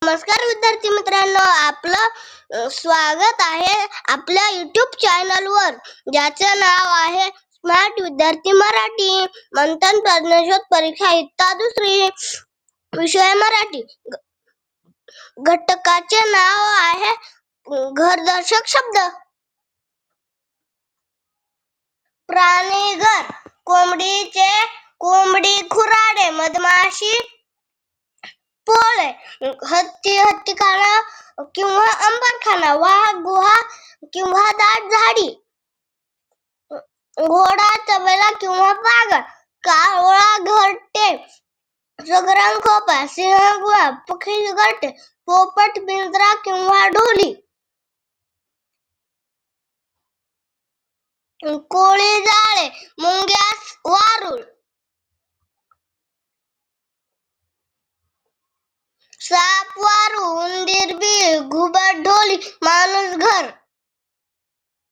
नमस्कार विद्यार्थी मित्रांनो, आपलं स्वागत आहे आपल्या YouTube चॅनलवर, ज्याचे नाव आहे स्मार्ट विद्यार्थी मराठी. मंथन प्रज्ञाशोध परीक्षा इयत्ता दुसरी, विषय मराठी. घटकाचे नाव आहे घरदर्शक शब्द. प्राणी घर, कोंबडी खुराडे, मधमाशी पोळे, हत्ती खाना किंवा अंबरखाना, वाघ गुहा किंवा दाट झाडी, घोडा तबेला किंवा पागळ, कावळा घरटे, सगरांग खोपा, सिंह गुहा, पक्षी घरटे, पोपट पिंजरा किंवा ढोली, कोळी जाळे, मुंग्यास वारूळ, साप वारू, उंदीर बिळ, घुबड ढोली, माणूस घर.